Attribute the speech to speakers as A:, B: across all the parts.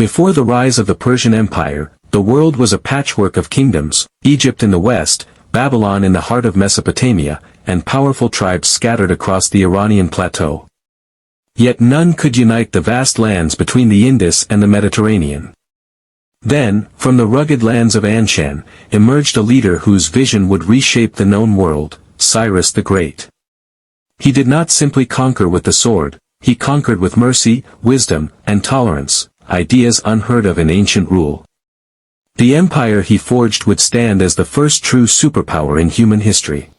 A: Before the rise of the Persian Empire, the world was a patchwork of kingdoms, Egypt in the west, Babylon in the heart of Mesopotamia, and powerful tribes scattered across the Iranian plateau. Yet none could unite the vast lands between the Indus and the Mediterranean. Then, from the rugged lands of Anshan, emerged a leader whose vision would reshape the known world, Cyrus the Great. He did not simply conquer with the sword, he conquered with mercy, wisdom, and tolerance, ideas unheard of in ancient rule. The empire he forged would stand as the first true superpower in human history.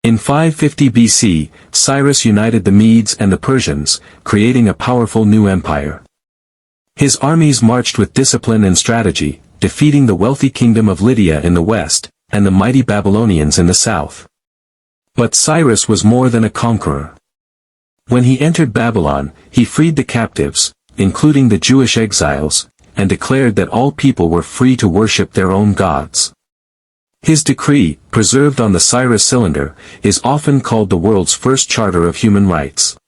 A: In 550 BC, Cyrus united the Medes and the Persians, creating a powerful new empire. His armies marched with discipline and strategy, defeating the wealthy kingdom of Lydia in the west, and the mighty Babylonians in the south. But Cyrus was more than a conqueror. When he entered Babylon, he freed the captives, including the Jewish exiles, and declared that all people were free to worship their own gods. His decree, preserved on the Cyrus cylinder, is often called the world's first charter of human rights.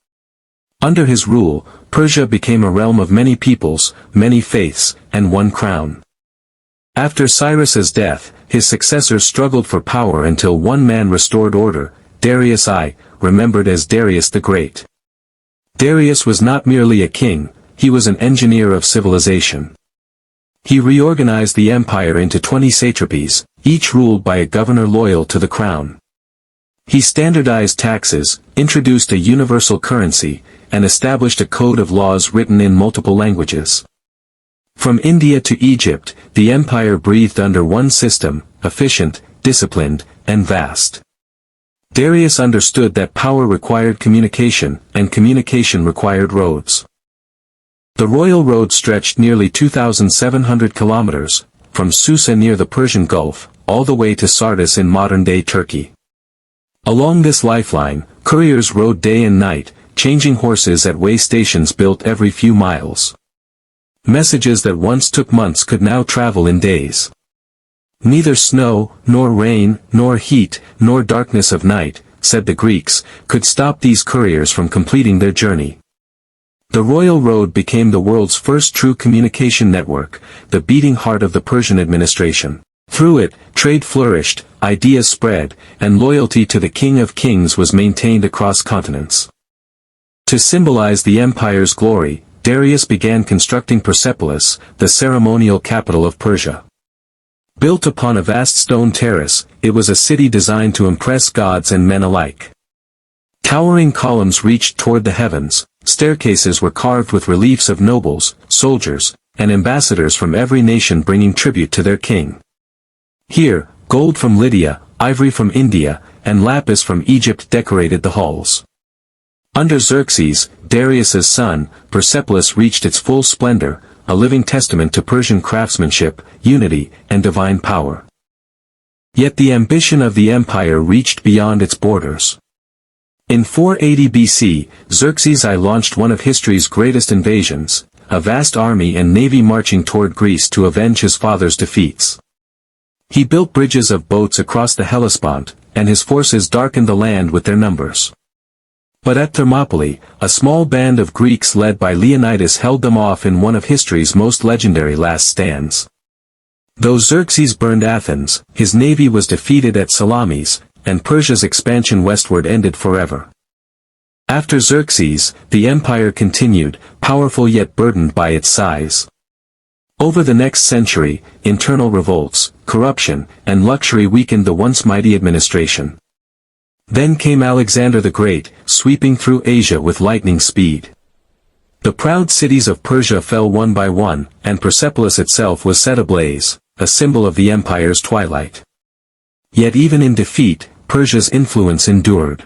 A: Under his rule, Persia became a realm of many peoples, many faiths, and one crown. After Cyrus's death, his successors struggled for power until one man restored order, Darius I, remembered as Darius the Great. Darius was not merely a king, he was an engineer of civilization. He reorganized the empire into 20 satrapies, each ruled by a governor loyal to the crown. He standardized taxes, introduced a universal currency, and established a code of laws written in multiple languages. From India to Egypt, the empire breathed under one system, efficient, disciplined, and vast. Darius understood that power required communication, and communication required roads. The royal road stretched nearly 2,700 kilometers, from Susa near the Persian Gulf, all the way to Sardis in modern-day Turkey. Along this lifeline, couriers rode day and night, changing horses at way stations built every few miles. Messages that once took months could now travel in days. Neither snow, nor rain, nor heat, nor darkness of night, said the Greeks, could stop these couriers from completing their journey. The royal road became the world's first true communication network, the beating heart of the Persian administration. Through it, trade flourished, ideas spread, and loyalty to the King of Kings was maintained across continents. To symbolize the empire's glory, Darius began constructing Persepolis, the ceremonial capital of Persia. Built upon a vast stone terrace, it was a city designed to impress gods and men alike. Towering columns reached toward the heavens, staircases were carved with reliefs of nobles, soldiers, and ambassadors from every nation bringing tribute to their king. Here, gold from Lydia, ivory from India, and lapis from Egypt decorated the halls. Under Xerxes, Darius's son, Persepolis reached its full splendor, a living testament to Persian craftsmanship, unity, and divine power. Yet the ambition of the empire reached beyond its borders. In 480 BC, Xerxes I launched one of history's greatest invasions, a vast army and navy marching toward Greece to avenge his father's defeats. He built bridges of boats across the Hellespont, and his forces darkened the land with their numbers. But at Thermopylae, a small band of Greeks led by Leonidas held them off in one of history's most legendary last stands. Though Xerxes burned Athens, his navy was defeated at Salamis, and Persia's expansion westward ended forever. After Xerxes, the empire continued, powerful yet burdened by its size. Over the next century, internal revolts, corruption, and luxury weakened the once mighty administration. Then came Alexander the Great, sweeping through Asia with lightning speed. The proud cities of Persia fell one by one, and Persepolis itself was set ablaze, a symbol of the empire's twilight. Yet even in defeat, Persia's influence endured.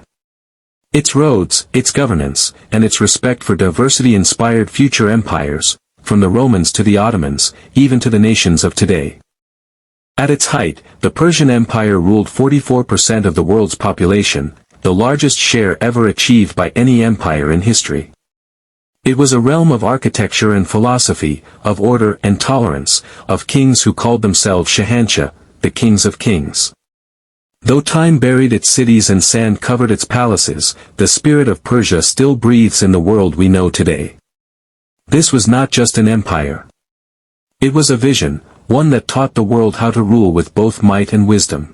A: Its roads, its governance, and its respect for diversity inspired future empires, from the Romans to the Ottomans, even to the nations of today. At its height, the Persian Empire ruled 44% of the world's population, the largest share ever achieved by any empire in history. It was a realm of architecture and philosophy, of order and tolerance, of kings who called themselves Shahanshah, the kings of kings. Though time buried its cities and sand covered its palaces, the spirit of Persia still breathes in the world we know today. This was not just an empire. It was a vision, one that taught the world how to rule with both might and wisdom.